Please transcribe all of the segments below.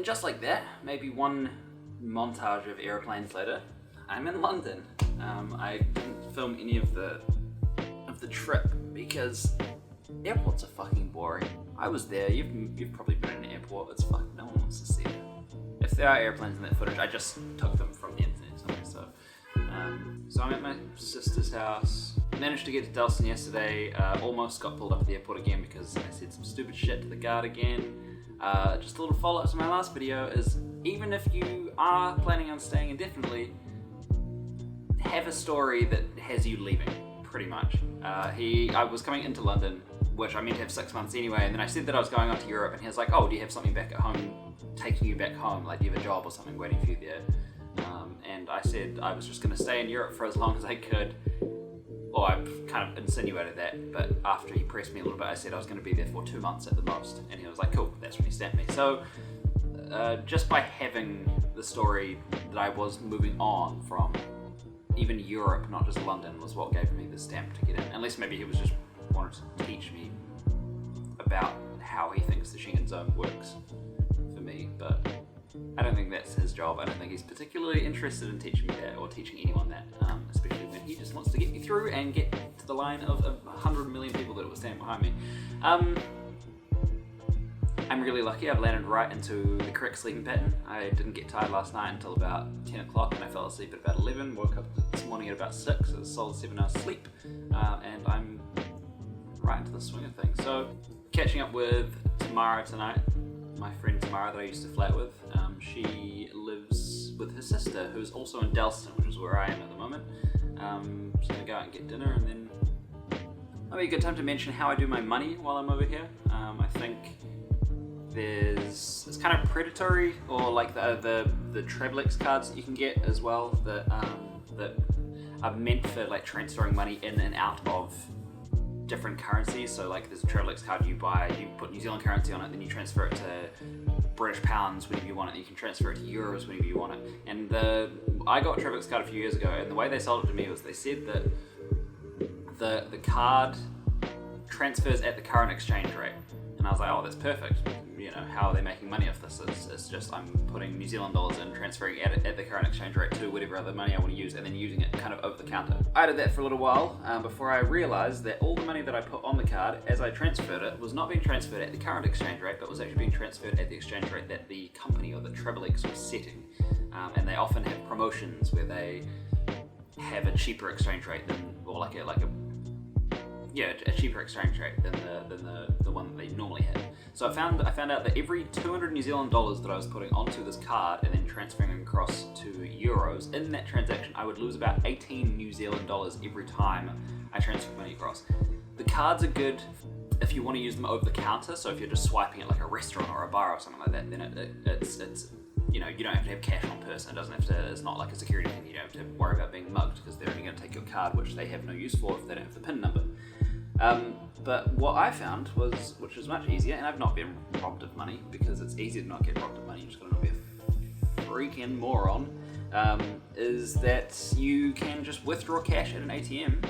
just like that, maybe one montage of aeroplanes later, I'm in London. I didn't film any of the trip because airports are fucking boring. I was there. You've probably been in an airport. It's fucking, no one wants to see it. If there are airplanes in that footage, I just took them from the internet somewhere. So I'm at my sister's house. Managed to get to Dalston yesterday. Almost got pulled up at the airport again because I said some stupid shit to the guard again. Just a little follow-up to my last video is, even if you are planning on staying indefinitely, have a story that has you leaving, pretty much. I was coming into London, which I meant to have 6 months anyway, and then I said that I was going on to Europe, and he was like, oh, do you have something back at home, taking you back home, like do you have a job or something waiting for you there? And I said I was just going to stay in Europe for as long as I could. Or I kind of insinuated that, but after he pressed me a little bit, I said I was going to be there for 2 months at the most, and he was like, cool, that's when he stamped me. So just by having the story that I was moving on from even Europe, not just London, was what gave me the stamp to get in. Unless maybe he was just wanted to teach me about how he thinks the Schengen zone works for me, but I don't think that's his job. I don't think he's particularly interested in teaching me that or teaching anyone that, especially when he just wants to get me through and get to the line of 100 million people that were standing behind me. I'm really lucky. I've landed right into the correct sleeping pattern. I didn't get tired last night until about 10 o'clock and I fell asleep at about 11, woke up this morning at about 6, so a solid 7 hours sleep, and I'm right into the swing of things. So, catching up with Tamara tonight, my friend Tamara that I used to flat with. She lives with her sister, who's also in Dalston, which is where I am at the moment. Just gonna go out and get dinner, and then that'll be a good time to mention how I do my money while I'm over here. I think it's kind of predatory, or like the Travelex cards that you can get as well that are meant for like transferring money in and out of different currencies. So like there's a Travelex card you buy, you put New Zealand currency on it, then you transfer it to British pounds whenever you want it. You can transfer it to euros whenever you want it. And I got a Travelex card a few years ago, and the way they sold it to me was they said that the card transfers at the current exchange rate. And I was like, oh, that's perfect. You know, how are they making money off this? It's just I'm putting New Zealand dollars in, transferring it at the current exchange rate to whatever other money I want to use, and then using it kind of over the counter. I did that for a little while before I realized that all the money that I put on the card as I transferred it was not being transferred at the current exchange rate, but was actually being transferred at the exchange rate that the company or the Travelex was setting. And they often have promotions where they have a cheaper exchange rate than, or a cheaper exchange rate than the one that they normally have. So I found out that every 200 New Zealand dollars that I was putting onto this card and then transferring them across to euros, in that transaction I would lose about 18 New Zealand dollars every time I transferred money across. The cards are good if you want to use them over the counter, so if you're just swiping at like a restaurant or a bar or something like that, then it's you know, you don't have to have cash on person. It's not like a security thing. You don't have to worry about being mugged because they're only going to take your card, which they have no use for if they don't have the PIN number. But what I found was, which is much easier, and I've not been robbed of money because it's easy to not get robbed of money, you just gotta not be a freaking moron, is that you can just withdraw cash at an ATM,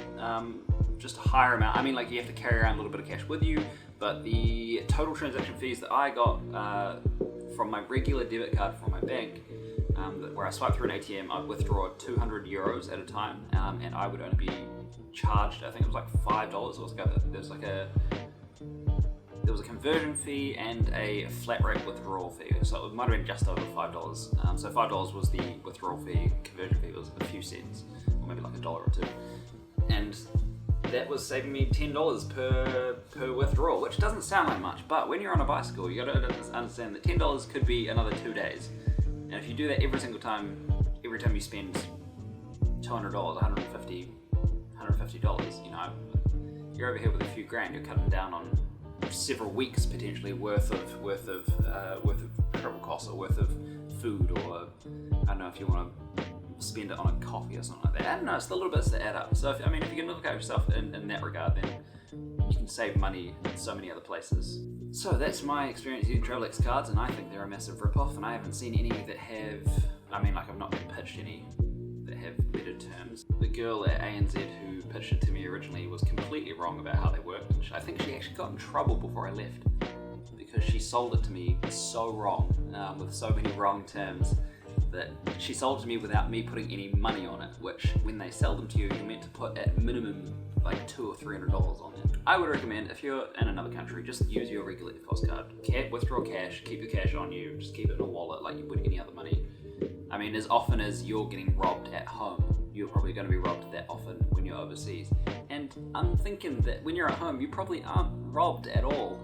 just a higher amount. I mean, like you have to carry around a little bit of cash with you, but the total transaction fees that I got from my regular debit card from my bank, where I swipe through an ATM, I'd withdraw 200 euros at a time, and I would only be charged, I think it was like $5. There was a conversion fee and a flat rate withdrawal fee, so it might have been just over $5. So $5 was the withdrawal fee, conversion fee was a few cents, or maybe like $1 or $2, and that was saving me $10 per withdrawal, which doesn't sound like much, but when you're on a bicycle, you gotta understand that $10 could be another 2 days, and if you do that every single time, every time you spend $200, $150, you know, you're over here with a few grand. You're cutting down on several weeks potentially worth of travel costs or worth of food, or I don't know if you want to spend it on a coffee or something like that. I don't know. It's the little bits that add up. So if you can look at yourself in that regard, then you can save money in so many other places. So that's my experience using Travelex cards, and I think they're a massive rip-off. And I haven't seen any that have. I mean, like I've not been pitched any that have better terms. The girl at ANZ who pitched it to me originally was completely wrong about how they worked. I think she actually got in trouble before I left because she sold it to me so wrong, with so many wrong terms, that she sold it to me without me putting any money on it, which when they sell them to you, you're meant to put at minimum like $200 or $300 on them. I would recommend, if you're in another country, just use your regular EFTPOS card. Withdraw cash, keep your cash on you, just keep it in a wallet like you would any other money. I mean, as often as you're getting robbed at home, you're probably going to be robbed that often when you're overseas. And I'm thinking that when you're at home, you probably aren't robbed at all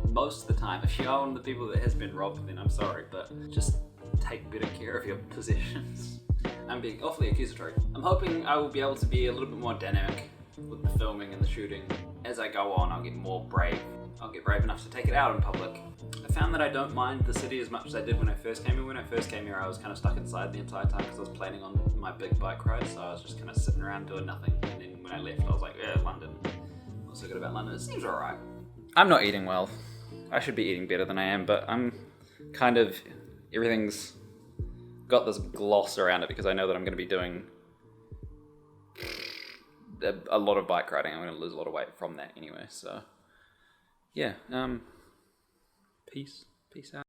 most of the time. If you are one of the people that has been robbed, then I'm sorry, but just take better care of your possessions. I'm being awfully accusatory. I'm hoping I will be able to be a little bit more dynamic with the filming and the shooting. As I go on, I'll get more brave. I'll get brave enough to take it out in public. I found that I don't mind the city as much as I did when I first came here. When I first came here, I was kind of stuck inside the entire time because I was planning on my big bike ride, so I was just kind of sitting around doing nothing. And then when I left, I was like, yeah, London. What's so good about London? It seems alright. I'm not eating well. I should be eating better than I am, but I'm kind of... everything's got this gloss around it because I know that I'm going to be doing a lot of bike riding. I'm going to lose a lot of weight from that anyway, so... yeah, peace out.